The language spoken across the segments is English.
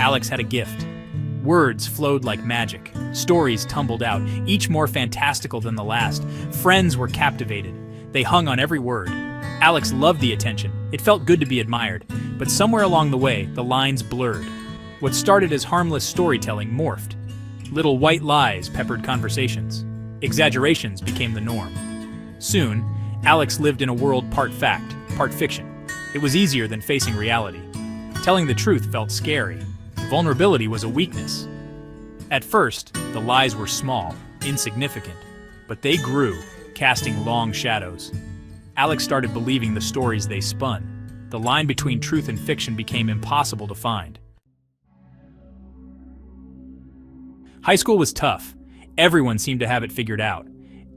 Alex had a gift. Words flowed like magic. Stories tumbled out, each more fantastical than the last. Friends were captivated. They hung on every word. Alex loved the attention. It felt good to be admired. But somewhere along the way, the lines blurred. What started as harmless storytelling morphed. Little white lies peppered conversations. Exaggerations became the norm. Soon, Alex lived in a world part fact, part fiction. It was easier than facing reality. Telling the truth felt scary. Vulnerability was a weakness. At first, the lies were small, insignificant, but they grew, casting long shadows. Alex started believing the stories they spun. The line between truth and fiction became impossible to find. High school was tough. Everyone seemed to have it figured out.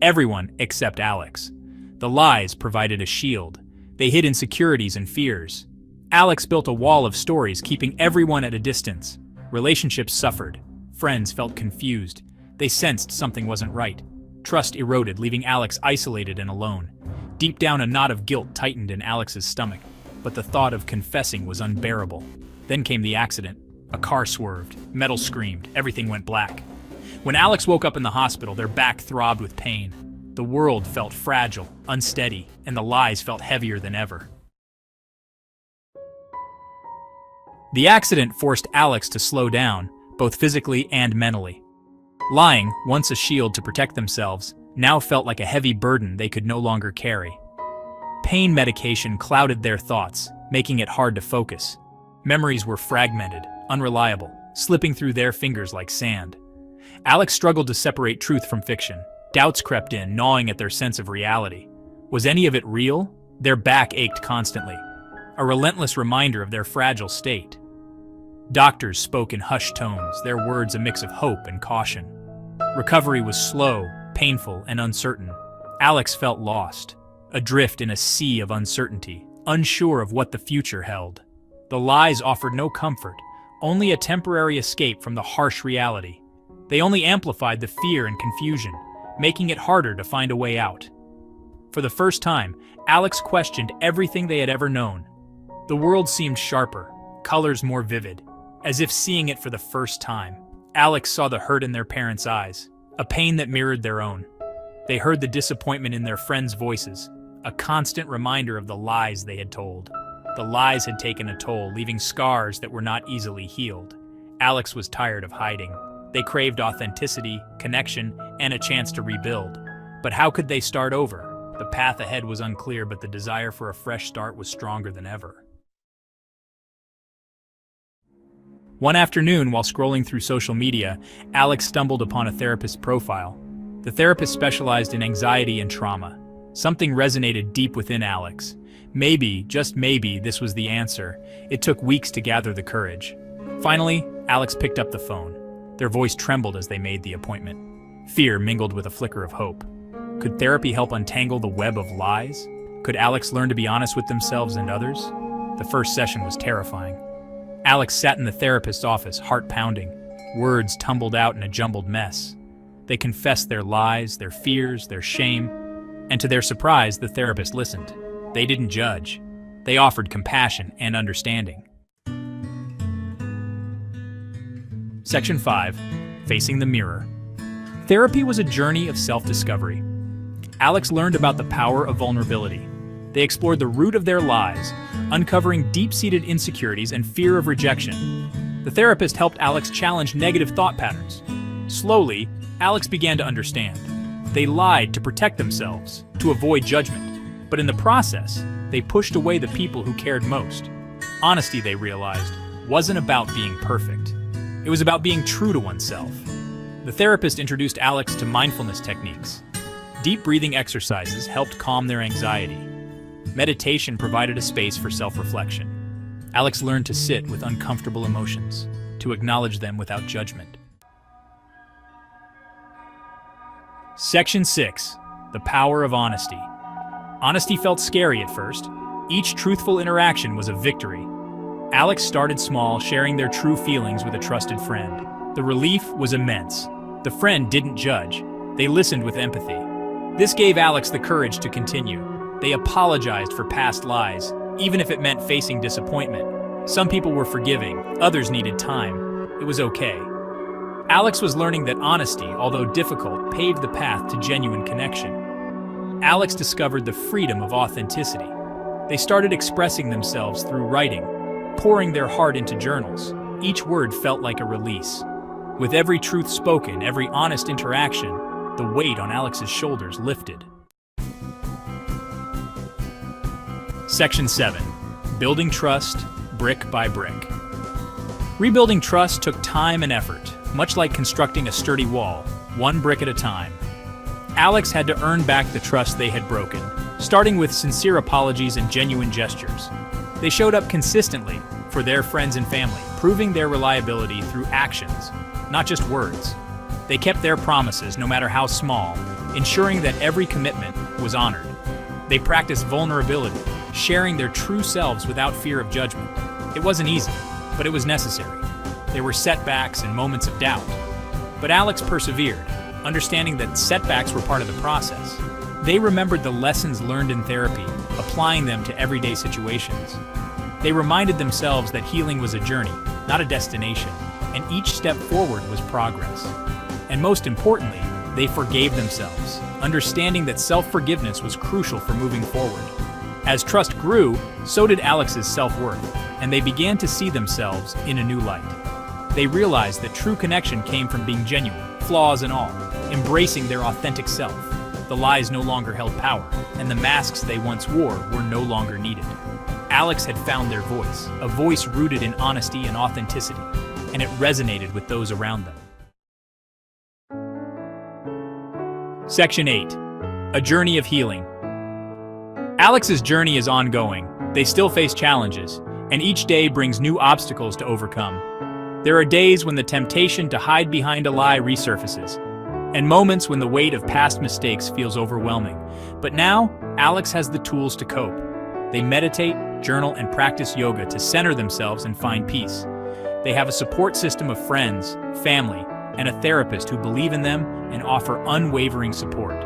Everyone except Alex. The lies provided a shield. They hid insecurities and fears. Alex built a wall of stories, keeping everyone at a distance. Relationships suffered. Friends felt confused. They sensed something wasn't right. Trust eroded, leaving Alex isolated and alone. Deep down, a knot of guilt tightened in Alex's stomach, but the thought of confessing was unbearable. Then came the accident. A car swerved. Metal screamed. Everything went black. When Alex woke up in the hospital, their back throbbed with pain. The world felt fragile, unsteady, and the lies felt heavier than ever. The accident forced Alex to slow down, both physically and mentally. Lying, once a shield to protect themselves, now felt like a heavy burden they could no longer carry. Pain medication clouded their thoughts, making it hard to focus. Memories were fragmented, unreliable, slipping through their fingers like sand. Alex struggled to separate truth from fiction. Doubts crept in, gnawing at their sense of reality. Was any of it real? Their back ached constantly, a relentless reminder of their fragile state. Doctors spoke in hushed tones, their words a mix of hope and caution. Recovery was slow, painful, and uncertain. Alex felt lost, adrift in a sea of uncertainty, unsure of what the future held. The lies offered no comfort, only a temporary escape from the harsh reality. They only amplified the fear and confusion, making it harder to find a way out. For the first time, Alex questioned everything they had ever known. The world seemed sharper, colors more vivid, as if seeing it for the first time. Alex saw the hurt in their parents' eyes, a pain that mirrored their own. They heard the disappointment in their friends' voices, a constant reminder of the lies they had told. The lies had taken a toll, leaving scars that were not easily healed. Alex was tired of hiding. They craved authenticity, connection, and a chance to rebuild. But how could they start over? The path ahead was unclear, but the desire for a fresh start was stronger than ever. One afternoon, while scrolling through social media, Alex stumbled upon a therapist's profile. The therapist specialized in anxiety and trauma. Something resonated deep within Alex. Maybe, just maybe, this was the answer. It took weeks to gather the courage. Finally, Alex picked up the phone. Their voice trembled as they made the appointment. Fear mingled with a flicker of hope. Could therapy help untangle the web of lies? Could Alex learn to be honest with themselves and others? The first session was terrifying. Alex sat in the therapist's office, heart pounding. Words tumbled out in a jumbled mess. They confessed their lies, their fears, their shame, and to their surprise, the therapist listened. They didn't judge. They offered compassion and understanding. Section 5. Facing the Mirror. Therapy was a journey of self-discovery. Alex learned about the power of vulnerability. They explored the root of their lies, uncovering deep-seated insecurities and fear of rejection. The therapist helped Alex challenge negative thought patterns. Slowly, Alex began to understand. They lied to protect themselves, to avoid judgment. But in the process, they pushed away the people who cared most. Honesty, they realized, wasn't about being perfect. It was about being true to oneself. The therapist introduced Alex to mindfulness techniques. Deep breathing exercises helped calm their anxiety. Meditation provided a space for self-reflection. Alex learned to sit with uncomfortable emotions, to acknowledge them without judgment. Section 6. The Power of Honesty. Honesty felt scary at first. Each truthful interaction was a victory. Alex started small, sharing their true feelings with a trusted friend. The relief was immense. The friend didn't judge. They listened with empathy. This gave Alex the courage to continue. They apologized for past lies, even if it meant facing disappointment. Some people were forgiving, others needed time. It was okay. Alex was learning that honesty, although difficult, paved the path to genuine connection. Alex discovered the freedom of authenticity. They started expressing themselves through writing, pouring their heart into journals. Each word felt like a release. With every truth spoken, every honest interaction, the weight on Alex's shoulders lifted. Section 7. Building trust, brick by brick. Rebuilding trust took time and effort, much like constructing a sturdy wall, one brick at a time. Alex had to earn back the trust they had broken, starting with sincere apologies and genuine gestures. They showed up consistently for their friends and family, proving their reliability through actions, not just words. They kept their promises, no matter how small, ensuring that every commitment was honored. They practiced vulnerability, sharing their true selves without fear of judgment. It wasn't easy, but it was necessary. There were setbacks and moments of doubt. But Alex persevered, understanding that setbacks were part of the process. They remembered the lessons learned in therapy, applying them to everyday situations. They reminded themselves that healing was a journey, not a destination, and each step forward was progress. And most importantly, they forgave themselves, understanding that self-forgiveness was crucial for moving forward. As trust grew, so did Alex's self-worth, and they began to see themselves in a new light. They realized that true connection came from being genuine, flaws and all, embracing their authentic self. The lies no longer held power, and the masks they once wore were no longer needed. Alex had found their voice, a voice rooted in honesty and authenticity, and it resonated with those around them. Section 8. A journey of healing. Alex's journey is ongoing. They still face challenges, and each day brings new obstacles to overcome. There are days when the temptation to hide behind a lie resurfaces, and moments when the weight of past mistakes feels overwhelming. But now, Alex has the tools to cope. They meditate, journal, and practice yoga to center themselves and find peace. They have a support system of friends, family, and a therapist who believe in them and offer unwavering support.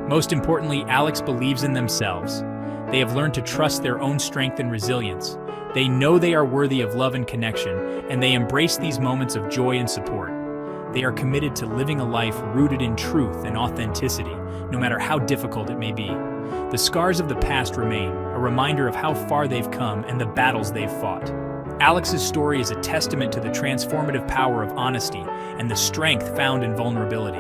Most importantly, Alex believes in themselves. They have learned to trust their own strength and resilience. They know they are worthy of love and connection, and they embrace these moments of joy and support. They are committed to living a life rooted in truth and authenticity, no matter how difficult it may be. The scars of the past remain, a reminder of how far they've come and the battles they've fought. Alex's story is a testament to the transformative power of honesty and the strength found in vulnerability.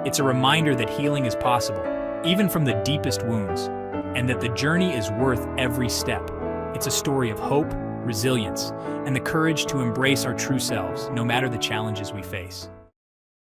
It's a reminder that healing is possible, even from the deepest wounds, and that the journey is worth every step. It's a story of hope, resilience, and the courage to embrace our true selves, no matter the challenges we face.